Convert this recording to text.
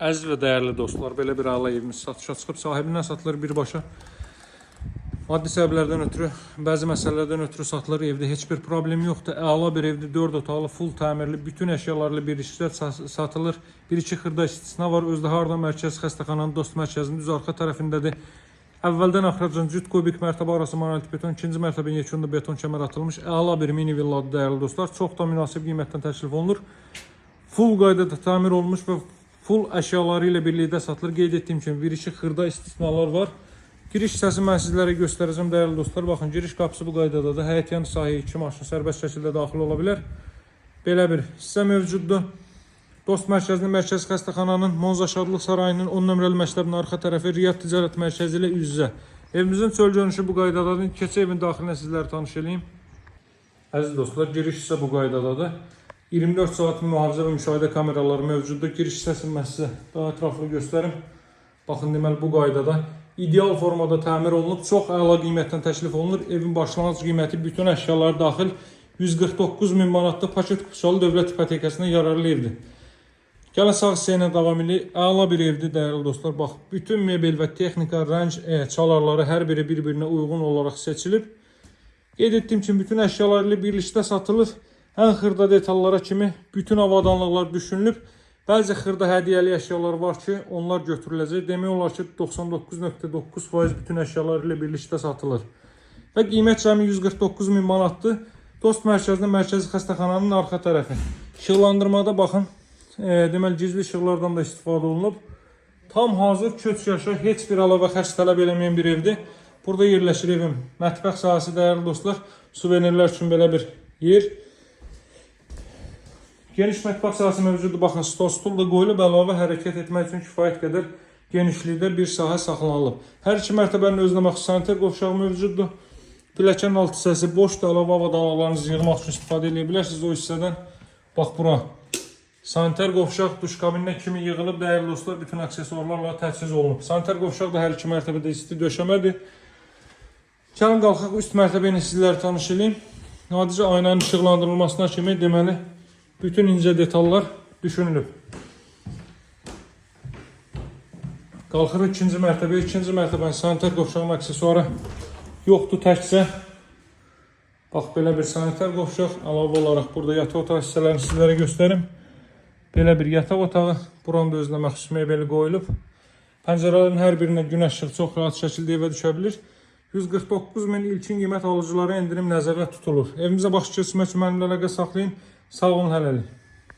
Əziz və dəyərli dostlar, belə bir ailə evimiz satışa çıxıb, sahibindən satılır birbaşa. Maddi səbəblərdən ötürü, bəzi məsələlərdən ötürü satılır. Evdə heç bir problem yoxdur. Əla bir evdə 4 otaqlı, full təmirli, bütün əşyalarla birlikdə satılır. 1-2 xırda istisna var. Özdə harda mərkəz xəstəxananın dost mərkəzinin düz arxa tərəfindədir. Əvvəldən axıracan cüt kubik mərtəbə arası monolit beton, ikinci mərtəbənin yekunda beton kəmər atılmış. Əla bir mini villadır dəyərli dostlar. Çox da münasib qiymətdən təklif olunur. Full qaydada təmir olmuş və full əşyaları ilə birlikdə satılır. Qeyd etdiyim kimi 1-2 xırda istisnalar var. Giriş hissəsini mən sizlərə göstərəcəm dəyərli dostlar. Baxın, giriş qapısı bu qaydadadır. Həyət yanı sahəyə 2 maşın sərbəst şəkildə daxil ola bilər. Belə bir hissə mövcuddur. Dost mərkəzinin mərkəz xəstəxananın Monza Şadlıq Sarayının 10 nömrəli məktəbinin arxa tərəfi Riyad Ticarət Mərkəzi ilə üz-üzə. Evimizin çöl görünüşü bu qaydadadır. Keçə evin daxilinə sizlərə tanış edeyim. Əziz dostlar, giriş hissə bu qaydadadır. 24 saat mühafizə və müşahidə kameraları mövcuddur. Giriş hissəsini mən sizə daha ətraflı göstərim. Baxın, deməli bu qaydada ideal formada təmir olunub, çox əla qiymətdən təklif olunur. Evin başlanğıc qiyməti bütün əşyaları daxil 149.000 manatlı paket Kupalı dövlət ipotekasına yararlı evdir. Gəlin sağ hissə ilə davam edirik. Əla bir evdir dəyərli dostlar. Bax, bütün mebel və texnika, rəng çalarları hər biri bir-birinə uyğun olaraq seçilib. Qeyd etdiyim kimi bütün əşyalar ilə birlikdə satılır. Ən xırda detallara kimi bütün avadanlıqlar düşünülüb. Bəzi xırda hədiyyəli əşyalar var ki, onlar götürüləcək. Demək olar ki, 99.9% bütün əşyalar ilə birlikdə satılır. Və qiymət cəmi 149.000 manatdır. Dost mərkəzinin mərkəzi xəstəxananın arxa tərəfi. İşıqlandırmada baxın, deməli gizli işıqlardan da istifadə olunub. Tam hazır köç yaşa, heç bir əlavə xərc tələb eləməyən bir evdir. Burada yerləşir evim. Mətbəx sahəsi dəyərli dostlar. Suvenirlər üçün belə bir yer. Geniş mətbəx sahəsi mövcuddur. Baxın, stol da qoyulub, əlavə hərəkət etmək üçün kifayət qədər genişlikdə bir sahə saxlanılıb. Hər iki mərtəbənin özünə məxsus sanitar qovşağı mövcuddur. Pilləkənin alt hissəsi boşdur. Əlavə avadanlıqlarınızı yığmaq üçün istifadə edə bilərsiniz o hissədən. Bax bura. Sanitar qovşaq duş kabininə kimi yığılıb dəyərli dostlar, bütün aksesuarlarla təchiz olunub. Sanitar qovşaq da hər iki mərtəbədə isti döşəmədir. Gəlin qalxaq üst mərtəbə ilə sizlərə tanış edeyim. Adicə aynanın işıqlandırılmasına kimi deməli bütün incə detallar düşünülüb. Qalxırıq ikinci mərtəbəyə. İkinci mərtəbənin sanitar qovşağının aksesuarı yoxdur təkcə. Bax, belə bir sanitar qovşaq. Əlavə olaraq burada yataq otaq hissələrini sizlərə göstərim. Belə bir yataq otağı. Buranın da özünə məxsus mebeli qoyulub. Pəncərələrin hər birinə günəş işığı çox rahat şəkildə evə düşə bilir. 149.000 ilkin qiymət alıcılara endirim nəzərdə tutulur. Evimizə baş keçirmək üçün mənimlə əlaqə saxlayın. Sağ olun, hələlik.